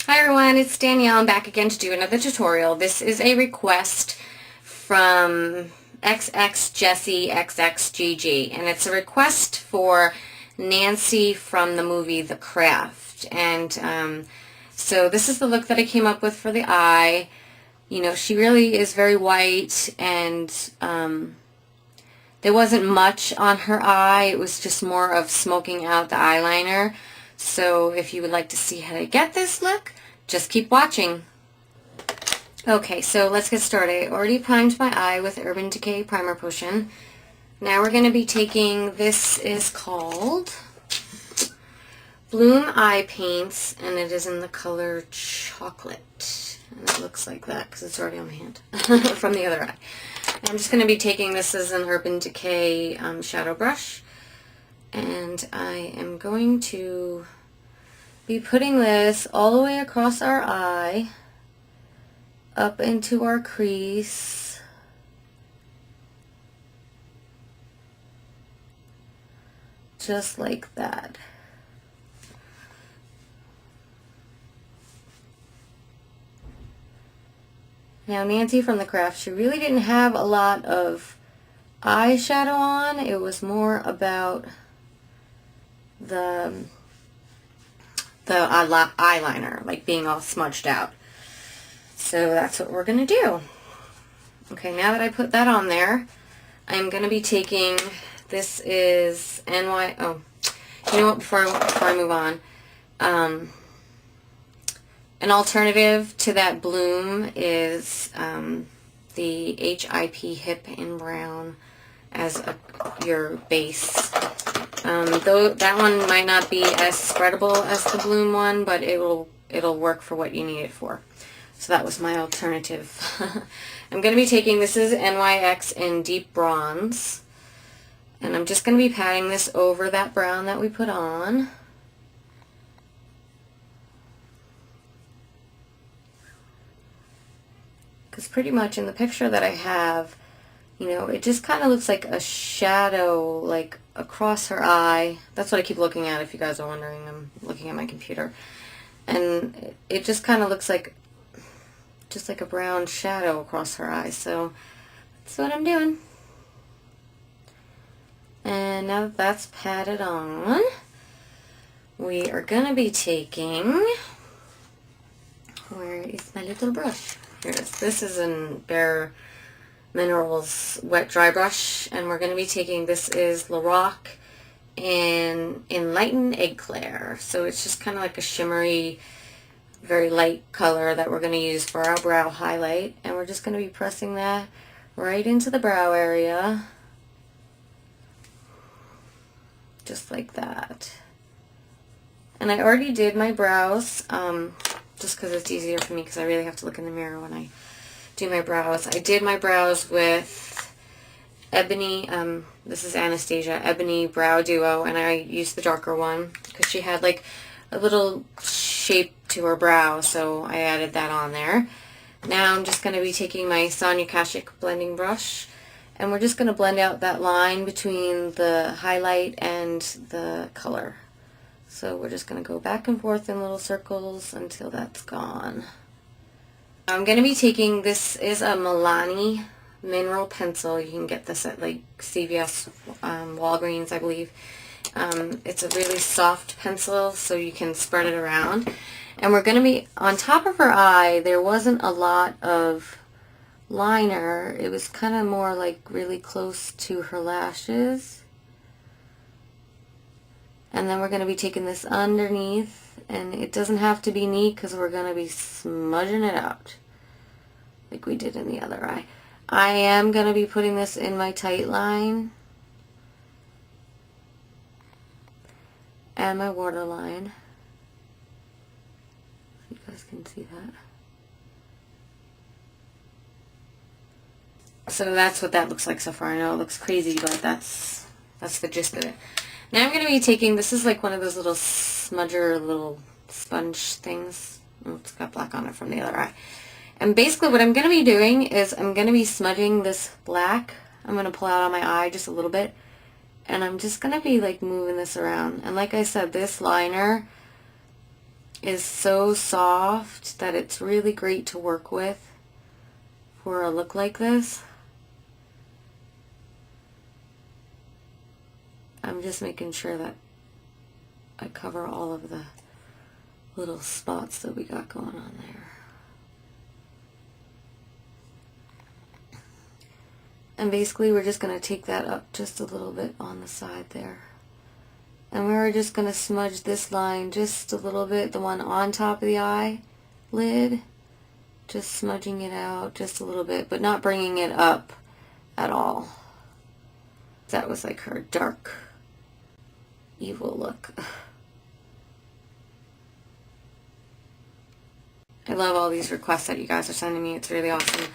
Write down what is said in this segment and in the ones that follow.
Hi everyone, it's Danielle. I'm back again to do another tutorial. This is a request from XXJESSIEXXGG, and it's a request for Nancy from the movie The Craft. And so this is the look that I came up with for the eye. You know, she really is very white, and there wasn't much on her eye. It was just more of smoking out the eyeliner. So if you would like to see how to get this look, just keep watching. Okay, so let's get started. I already primed my eye with Urban Decay Primer Potion. Now we're going to be taking, this is called Bloom Eye Paints, and it is in the color Chocolate. And it looks like that because it's already on my hand from the other eye. And I'm just going to be taking this as an Urban Decay shadow brush. And I am going to be putting this all the way across our eye, up into our crease, just like that. Now Nancy from the Craft, she really didn't have a lot of eyeshadow on. It was more about the eyeliner, like being all smudged out. So that's what we're going to do. Okay, now that I put that on there, I'm going to be taking, this is oh, you know what, before I move on, an alternative to that Bloom is the HIP Hip in Brown as your base. Though that one might not be as spreadable as the Bloom one, but it'll work for what you need it for. So that was my alternative. I'm going to be taking, this is NYX in Deep Bronze, and I'm just going to be patting this over that brown that we put on. Because pretty much in the picture that I have, you know, it just kind of looks like a shadow, like across her eye. That's what I keep looking at, if you guys are wondering. I'm looking at my computer. And it just kind of looks like, just like a brown shadow across her eye. So that's what I'm doing. And now that that's patted on, we are going to be taking, where is my little brush? Here it is. This is in Bare Minerals wet dry brush, and we're going to be taking, this is Lorac in Enlighten Eclair. So it's just kind of like a shimmery, very light color that we're going to use for our brow highlight, and we're just going to be pressing that right into the brow area, just like that. And I already did my brows, just because it's easier for me, because I really have to look in the mirror when I do my brows. I did my brows with Ebony, this is Anastasia, Ebony Brow Duo, and I used the darker one because she had like a little shape to her brow, so I added that on there. Now I'm just going to be taking my Sonia Kashuk blending brush, and we're just going to blend out that line between the highlight and the color. So we're just going to go back and forth in little circles until that's gone. I'm going to be taking, this is a Milani mineral pencil. You can get this at like CVS, Walgreens, I believe. It's a really soft pencil, so you can spread it around. And we're going to be, on top of her eye, there wasn't a lot of liner. It was kind of more like really close to her lashes. And then we're going to be taking this underneath, and it doesn't have to be neat because we're going to be smudging it out like we did in the other eye. I am going to be putting this in my tight line and my waterline. You guys can see that. So that's what that looks like so far. I know it looks crazy, but that's the gist of it. Now I'm going to be taking, this is like one of those little smudger little sponge things. Oh, it's got black on it from the other eye. And basically what I'm going to be doing is I'm going to be smudging this black. I'm going to pull out on my eye just a little bit. And I'm just going to be like moving this around. And like I said, this liner is so soft that it's really great to work with for a look like this. I'm just making sure that I cover all of the little spots that we got going on there. And basically we're just going to take that up just a little bit on the side there. And we're just going to smudge this line just a little bit, the one on top of the eyelid. Just smudging it out just a little bit, but not bringing it up at all. That was like her dark, evil look. I love all these requests that you guys are sending me. It's really awesome.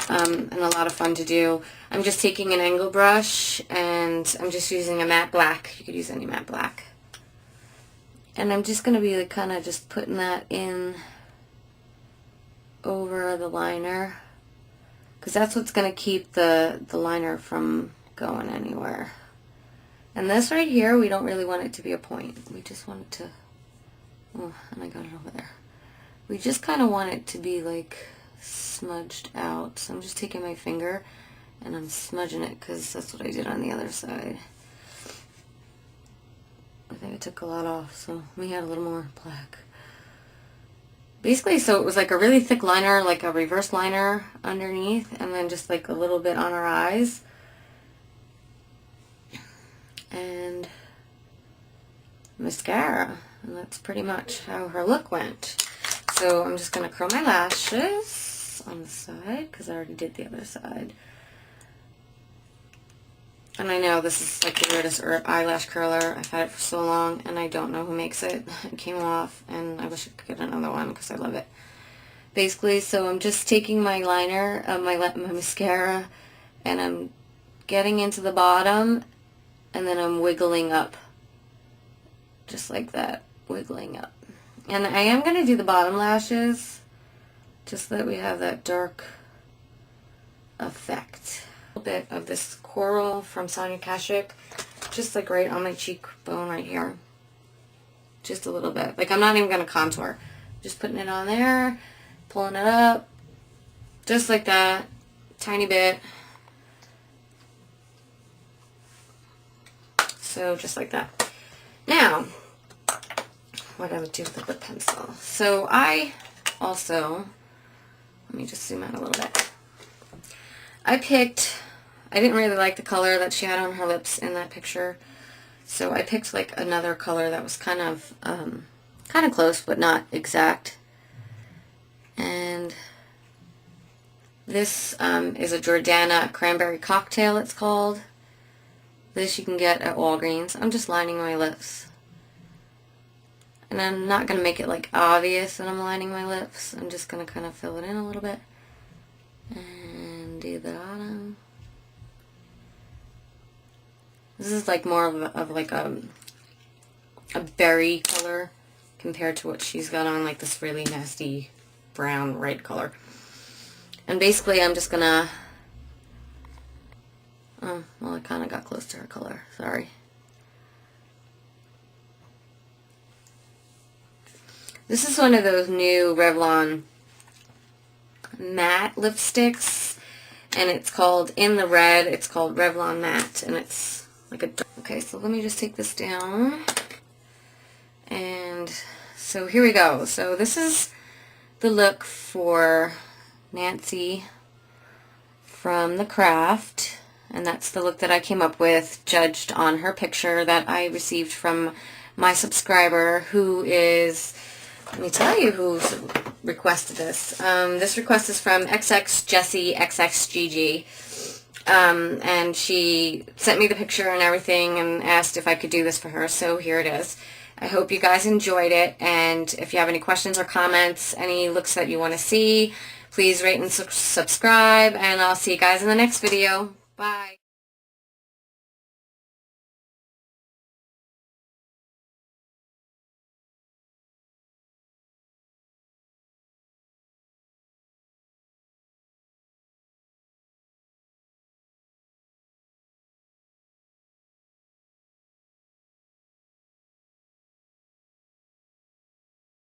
And a lot of fun to do. I'm just taking an angle brush and I'm just using a matte black. You could use any matte black. And I'm just going to be like kind of just putting that in over the liner, because that's what's going to keep the liner from going anywhere. And this right here, we don't really want it to be a point. We just want it to, oh, and I got it over there. We just kind of want it to be like smudged out. So I'm just taking my finger and I'm smudging it because that's what I did on the other side. I think I took a lot off, so let me add a little more black. Basically, so it was like a really thick liner, like a reverse liner underneath, and then just like a little bit on her eyes. And mascara. And that's pretty much how her look went. So I'm just going to curl my lashes on the side, because I already did the other side. And I know this is like the weirdest eyelash curler. I've had it for so long, and I don't know who makes it. It came off, and I wish I could get another one because I love it. Basically, so I'm just taking my liner, my mascara, and I'm getting into the bottom, and then I'm wiggling up. Just like that, wiggling up. And I am going to do the bottom lashes, just so that we have that dark effect. A little bit of this coral from Sonia Kashuk, just like right on my cheekbone right here. Just a little bit. Like I'm not even going to contour. Just putting it on there, pulling it up, just like that, tiny bit. So just like that. Now, what do I do with the lip pencil? So I also, let me just zoom out a little bit. I didn't really like the color that she had on her lips in that picture, so I picked like another color that was kind of close but not exact. And this is a Jordana cranberry cocktail, it's called. This you can get at Walgreens. I'm just lining my lips. And I'm not going to make it like obvious that I'm lining my lips. I'm just going to kind of fill it in a little bit. And do the bottom. This is like more of like a berry color compared to what she's got on, like this really nasty brown red color. And basically I'm just going to, oh, well, I kind of got close to her color. Sorry. This is one of those new Revlon matte lipsticks, and it's called, in the red, it's called Revlon Matte, and it's like a, okay, so let me just take this down, and so here we go. So this is the look for Nancy from the CRAFT, and that's the look that I came up with, judged on her picture that I received from my subscriber, who is, let me tell you who's requested this. This request is from XXJESSIEXXGG. And she sent me the picture and everything and asked if I could do this for her, so here it is. I hope you guys enjoyed it, and if you have any questions or comments, any looks that you want to see, please rate and subscribe, and I'll see you guys in the next video. Bye.